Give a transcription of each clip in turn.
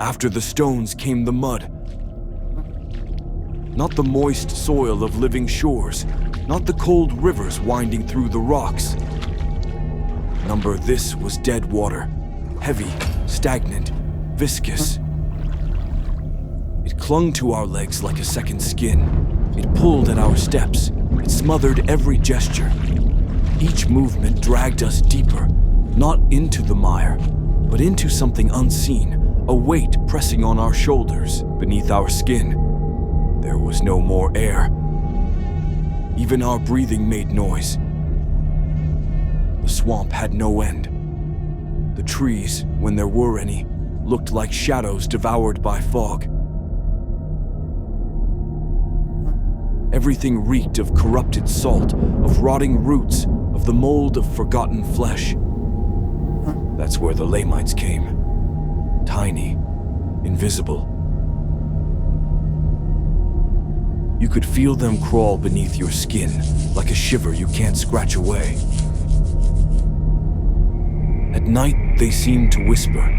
After the stones came the mud. Not the moist soil of living shores, not the cold rivers winding through the rocks. This was dead water, heavy, stagnant, viscous. It clung to our legs like a second skin. It pulled at our steps. It smothered every gesture. Each movement dragged us deeper, not into the mire, but into something unseen, a weight pressing on our shoulders, beneath our skin. There was no more air. Even our breathing made noise. The swamp had no end. The trees, when there were any, looked like shadows devoured by fog. Everything reeked of corrupted salt, of rotting roots, of the mold of forgotten flesh. That's where the Lamites came. Tiny, invisible. You could feel them crawl beneath your skin, like a shiver you can't scratch away. At night, they seemed to whisper.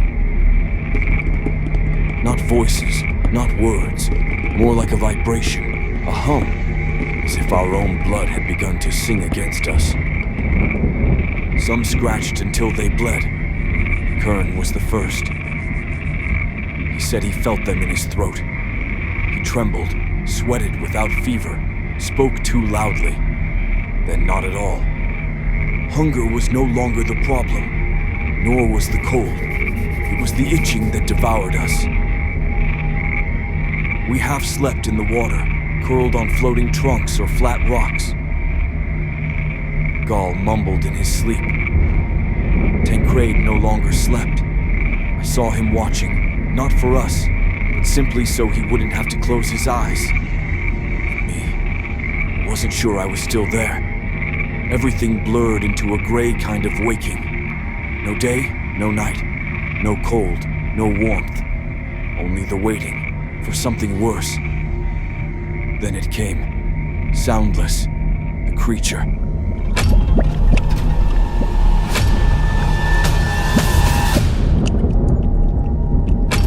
Not voices, not words, more like a vibration, a hum, as if our own blood had begun to sing against us. Some scratched until they bled. Kern was the first. He said he felt them in his throat. He trembled, sweated without fever, spoke too loudly, then not at all. Hunger was no longer the problem. Nor was the cold. It was the itching that devoured us. We half slept in the water, curled on floating trunks or flat rocks. Gaul mumbled in his sleep. Tancred no longer slept. I saw him watching, not for us, but simply so he wouldn't have to close his eyes. And me, I wasn't sure I was still there. Everything blurred into a gray kind of waking. No day, no night, no cold, no warmth, only the waiting for something worse. Then it came, soundless, the creature.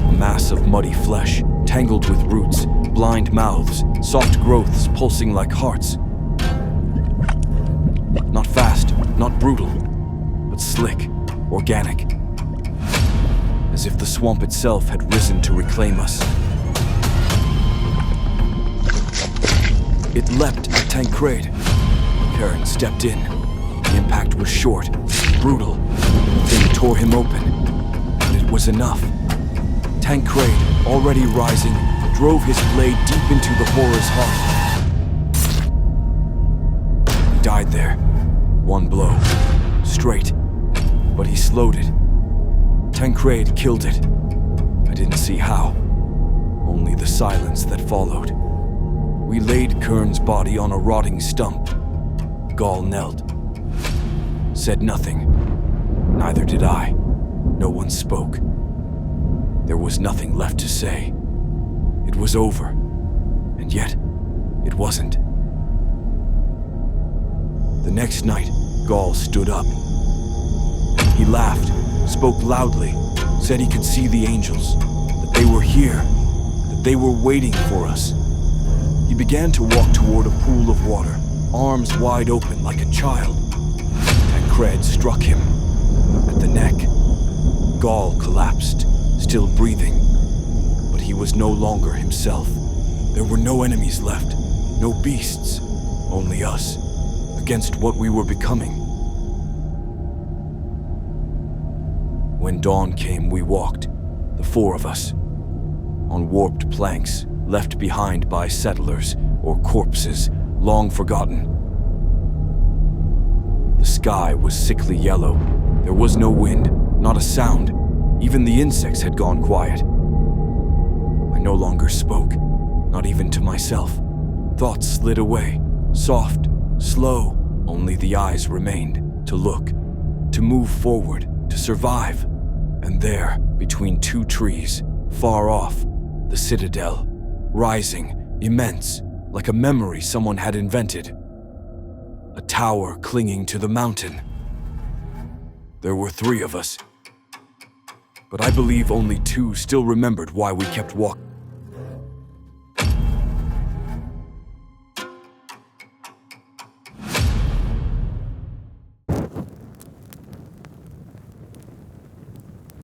A mass of muddy flesh, tangled with roots, blind mouths, soft growths pulsing like hearts. Not fast, not brutal, but slick. Organic, as if the swamp itself had risen to reclaim us. It leapt at Tancred. Karen stepped in. The impact was short, brutal. The thing tore him open, but it was enough. Tancred, already rising, drove his blade deep into the horror's heart. He died there. One blow. Straight. But he slowed it. Tancred killed it. I didn't see how. Only the silence that followed. We laid Kern's body on a rotting stump. Gaul knelt. Said nothing. Neither did I. No one spoke. There was nothing left to say. It was over. And yet, it wasn't. The next night, Gaul stood up. He laughed, spoke loudly, said he could see the angels, that they were here, that they were waiting for us. He began to walk toward a pool of water, arms wide open like a child. Tancred struck him at the neck. Gaul collapsed, still breathing, but he was no longer himself. There were no enemies left, no beasts, only us, against what we were becoming. When dawn came, we walked, the four of us, on warped planks left behind by settlers or corpses long forgotten. The sky was sickly yellow. There was no wind, not a sound. Even the insects had gone quiet. I no longer spoke, not even to myself. Thoughts slid away, soft, slow. Only the eyes remained, to look, to move forward, to survive. And there, between two trees, far off, the Citadel, rising, immense, like a memory someone had invented. A tower clinging to the mountain. There were three of us. but I believe only two still remembered why we kept walking.